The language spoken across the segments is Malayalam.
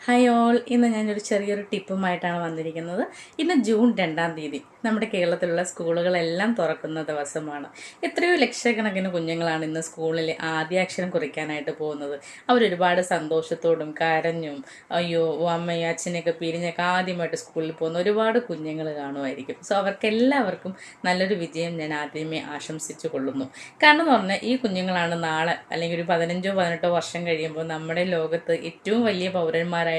ഹായ് ഓൾ, ഇന്ന് ഞാനൊരു ചെറിയൊരു ടിപ്പുമായിട്ടാണ് വന്നിരിക്കുന്നത്. ഇന്ന് ജൂൺ 2-ാം തീയതി നമ്മുടെ കേരളത്തിലുള്ള സ്കൂളുകളെല്ലാം തുറക്കുന്ന ദിവസമാണ്. എത്രയോ ലക്ഷക്കണക്കിന് കുഞ്ഞുങ്ങളാണ് ഇന്ന് സ്കൂളിൽ ആദ്യാക്ഷരം കുറിക്കാനായിട്ട് പോകുന്നത്. അവരൊരുപാട് സന്തോഷത്തോടും കരഞ്ഞും അയ്യോ അമ്മയും അച്ഛനെയൊക്കെ പിരിഞ്ഞൊക്കെ ആദ്യമായിട്ട് സ്കൂളിൽ പോകുന്ന ഒരുപാട് കുഞ്ഞുങ്ങൾ കാണുമായിരിക്കും. സോ അവർക്കെല്ലാവർക്കും നല്ലൊരു വിജയം ഞാൻ ആദ്യമേ ആശംസിച്ചു കൊള്ളുന്നു. കാരണം എന്ന് പറഞ്ഞാൽ ഈ കുഞ്ഞുങ്ങളാണ് നാളെ അല്ലെങ്കിൽ ഒരു 15-18 വർഷം കഴിയുമ്പോൾ നമ്മുടെ ലോകത്ത് ഏറ്റവും വലിയ പൗരന്മാരായിട്ട്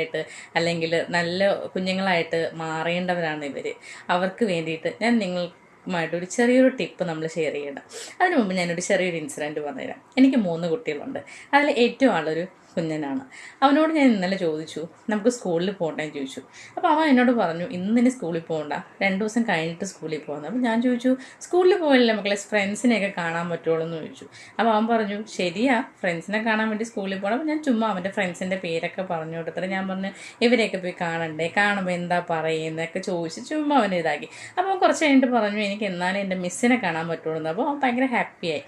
അല്ലെങ്കിൽ നല്ല കുഞ്ഞുങ്ങളായിട്ട് മാറേണ്ടവരാണ് ഇവർ. അവർക്ക് വേണ്ടിയിട്ട് ഞാൻ നിങ്ങളുമായിട്ടൊരു ചെറിയൊരു ടിപ്പ് നമ്മൾ ഷെയർ ചെയ്യണം. അതിനു മുമ്പ് ഞാനൊരു ചെറിയൊരു ഇൻസിഡൻറ്റ് പറഞ്ഞുതരാം. എനിക്ക് 3 കുട്ടികളുണ്ട്. അതിൽ ഏറ്റവും ആളൊരു കുഞ്ഞനാണ്. അവനോട് ഞാൻ ഇന്നലെ ചോദിച്ചു നമുക്ക് സ്കൂളിൽ പോകണ്ടേന്ന് ചോദിച്ചു. അപ്പോൾ അവൻ എന്നോട് പറഞ്ഞു ഇന്നിനി സ്കൂളിൽ പോകണ്ട, 2 ദിവസം കഴിഞ്ഞിട്ട് സ്കൂളിൽ പോകുന്നത്. അപ്പോൾ ഞാൻ ചോദിച്ചു സ്കൂളിൽ പോകല്ലേ മക്കളെ, ഫ്രണ്ട്സിനെയൊക്കെ കാണാൻ പറ്റുള്ളൂ എന്ന് ചോദിച്ചു. അപ്പോൾ അവൻ പറഞ്ഞു ശരിയാ, ഫ്രണ്ട്സിനെ കാണാൻ വേണ്ടി സ്കൂളിൽ പോകണം. അപ്പോൾ ഞാൻ ചുമ്മാ അവൻ്റെ ഫ്രണ്ട്സിൻ്റെ പേരൊക്കെ പറഞ്ഞു കൊടുത്തിട്ട് ഞാൻ പറഞ്ഞു ഇവരെയൊക്കെ പോയി കാണണ്ടേ, കാണുമ്പോൾ എന്താ പറയുന്നതൊക്കെ ചോദിച്ച് ചുമ്മാ അവനെ ഇതാക്കി. അപ്പോൾ അവൻ കുറച്ച് കഴിഞ്ഞിട്ട് പറഞ്ഞു എനിക്ക് എന്നാലും എൻ്റെ മിസ്സിനെ കാണാൻ പറ്റുള്ളൂ. അപ്പോൾ അവൻ ഭയങ്കര ഹാപ്പിയായി.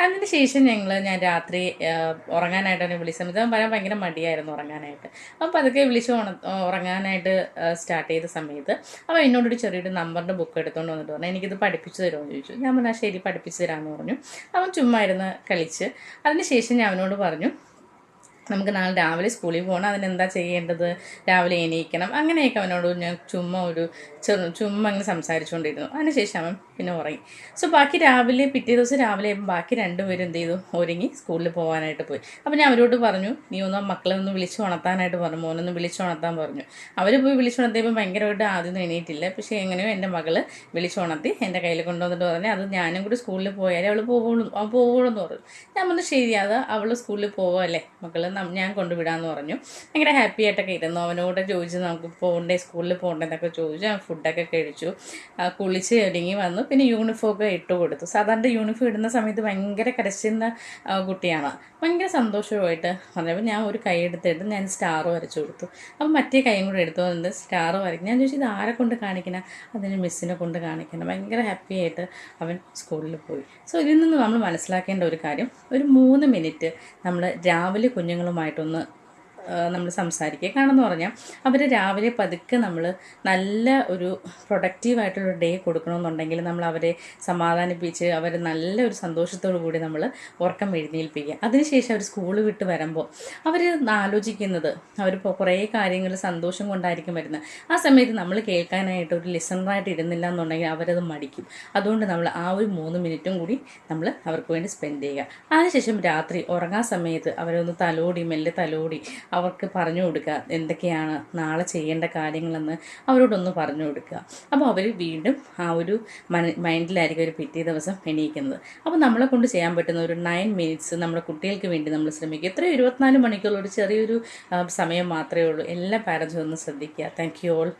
അതിന് ശേഷം ഞാൻ രാത്രി ഉറങ്ങാനായിട്ട് അവനെ വിളിച്ച സമയത്ത് അവൻ പറയാൻ ഭയങ്കര മടിയായിരുന്നു ഉറങ്ങാനായിട്ട്. അപ്പോൾ അതൊക്കെ വിളിച്ച് ഉറങ്ങാനായിട്ട് സ്റ്റാർട്ട് ചെയ്ത സമയത്ത് അവൻ എന്നോടൊരു ചെറിയൊരു നമ്പറിൻ്റെ ബുക്ക് എടുത്തുകൊണ്ട് വന്നിട്ട് പറഞ്ഞു എനിക്കിത് പഠിപ്പിച്ചു തരുമോ എന്ന് ചോദിച്ചു. ഞാൻ പറഞ്ഞു ശരി പഠിപ്പിച്ചു തരാമെന്ന് പറഞ്ഞു. അവൻ ചുമ്മാ ഇരുന്ന് കളിച്ച് അതിന് ശേഷം ഞാൻ അവനോട് പറഞ്ഞു നമുക്ക് നാളെ രാവിലെ സ്കൂളിൽ പോകണം, അതിനെന്താ ചെയ്യേണ്ടത്, രാവിലെ എണീക്കണം, അങ്ങനെയൊക്കെ അവനോട് ഞാൻ ചുമ്മാ അങ്ങനെ സംസാരിച്ചുകൊണ്ടിരുന്നു. അതിനുശേഷം അവൻ പിന്നെ ഉറങ്ങി. സോ ബാക്കി പിറ്റേ ദിവസം രാവിലെ ബാക്കി 2 പേരും എന്ത് ചെയ്തു, ഒരുങ്ങി സ്കൂളിൽ പോകാനായിട്ട് പോയി. അപ്പോൾ ഞാൻ അവരോട് പറഞ്ഞു നീ മക്കളെ ഒന്ന് വിളിച്ച് ഉണർത്താനായിട്ട് പറഞ്ഞു, മോനൊന്ന് വിളിച്ച് ഉണർത്താൻ പറഞ്ഞു. അവർ പോയി വിളിച്ചുണർത്തിയപ്പോൾ ഭയങ്കരമായിട്ട് ആദ്യമൊന്നും എണീറ്റില്ല. പക്ഷേ എങ്ങനെയോ എൻ്റെ മകള് വിളിച്ചുണർത്തി എൻ്റെ കയ്യിൽ കൊണ്ടുവന്നിട്ട് പറഞ്ഞു അത് ഞാനും കൂടി സ്കൂളിൽ പോയാലേ അവൾ പോവുള്ളൂ എന്ന് പറഞ്ഞു. ഞാൻ പറഞ്ഞു ശരി, അത് അവൾ സ്കൂളിൽ പോവുമല്ലേ മക്കള്, ഞാൻ കൊണ്ടുവിടാമെന്ന് പറഞ്ഞു. ഭയങ്കര ഹാപ്പി ആയിട്ടൊക്കെ ഇരുന്നു. അവനോട് ചോദിച്ചു നമുക്ക് പോകണ്ടേ, സ്കൂളിൽ പോകണ്ടേ എന്നൊക്കെ ചോദിച്ചു. ഞാൻ ഫുഡൊക്കെ കഴിച്ചു, കുളിച്ച് ഒരുങ്ങി വന്നു. പിന്നെ യൂണിഫോമൊക്കെ ഇട്ട് കൊടുത്തു. സാധാരണ യൂണിഫോം ഇടുന്ന സമയത്ത് ഭയങ്കര കരച്ചിരുന്ന കുട്ടിയാണ്. ഭയങ്കര സന്തോഷമായിട്ട് പറഞ്ഞപ്പോൾ ഞാൻ ഒരു കൈ എടുത്തിട്ട് ഞാൻ സ്റ്റാർ വരച്ചു കൊടുത്തു. അപ്പം മറ്റേ കൈയും കൂടെ എടുത്തുകൊണ്ട് സ്റ്റാർ വരയ്ക്കും. ഞാൻ ചോദിച്ചു ഇത് ആരെ കൊണ്ട് കാണിക്കണം, അതിന് മിസ്സിനെ കൊണ്ട് കാണിക്കണം. ഭയങ്കര ഹാപ്പി ആയിട്ട് അവൻ സ്കൂളിൽ പോയി. സോ ഇതിൽ നിന്ന് നമ്മൾ മനസ്സിലാക്കേണ്ട ഒരു കാര്യം, ഒരു 3 മിനിറ്റ് നമ്മൾ രാവിലെ കുഞ്ഞുങ്ങളുമായിട്ടൊന്ന് നമ്മൾ സംസാരിക്കുക. കാരണം എന്ന് പറഞ്ഞാൽ അവർ രാവിലെ പതുക്കെ നമ്മൾ നല്ല ഒരു പ്രൊഡക്റ്റീവായിട്ടുള്ള ഡേ കൊടുക്കണമെന്നുണ്ടെങ്കിൽ നമ്മൾ അവരെ സമാധാനിപ്പിച്ച് അവർ നല്ലൊരു സന്തോഷത്തോടു കൂടി നമ്മൾ ഉറക്കം എഴുന്നേൽപ്പിക്കുക. അതിനുശേഷം അവർ സ്കൂൾ വിട്ട് വരുമ്പോൾ അവർ ആലോചിക്കുന്നത് അവർ കുറേ കാര്യങ്ങൾ സന്തോഷം കൊണ്ടായിരിക്കും വരുന്നത്. ആ സമയത്ത് നമ്മൾ കേൾക്കാനായിട്ട് ഒരു ലിസണറായിട്ട് ഇരുന്നില്ല എന്നുണ്ടെങ്കിൽ അവരത് മടിക്കും. അതുകൊണ്ട് നമ്മൾ ആ ഒരു 3 മിനിറ്റും കൂടി നമ്മൾ അവർക്ക് വേണ്ടി സ്പെൻഡ് ചെയ്യുക. അതിനുശേഷം രാത്രി ഉറങ്ങാൻ സമയത്ത് അവരൊന്ന് മെല്ലെ തലോടി അവർക്ക് പറഞ്ഞു കൊടുക്കുക എന്തൊക്കെയാണ് നാളെ ചെയ്യേണ്ട കാര്യങ്ങളെന്ന് അവരോടൊന്ന് പറഞ്ഞു കൊടുക്കുക. അപ്പോൾ അവർ വീണ്ടും ആ ഒരു മൈൻഡിലായിരിക്കും ഒരു പിറ്റേ ദിവസം എണീക്കുന്നത്. അപ്പോൾ നമ്മളെ കൊണ്ട് ചെയ്യാൻ പറ്റുന്ന ഒരു 9 മിനിറ്റ്സ് നമ്മുടെ കുട്ടികൾക്ക് വേണ്ടി നമ്മൾ ശ്രമിക്കുക. എത്രയോ 24 മണിക്കൂർ ഒരു ചെറിയൊരു സമയം മാത്രമേ ഉള്ളൂ. എല്ലാ പാരൻസും ഒന്ന് ശ്രദ്ധിക്കുക. Thank you all.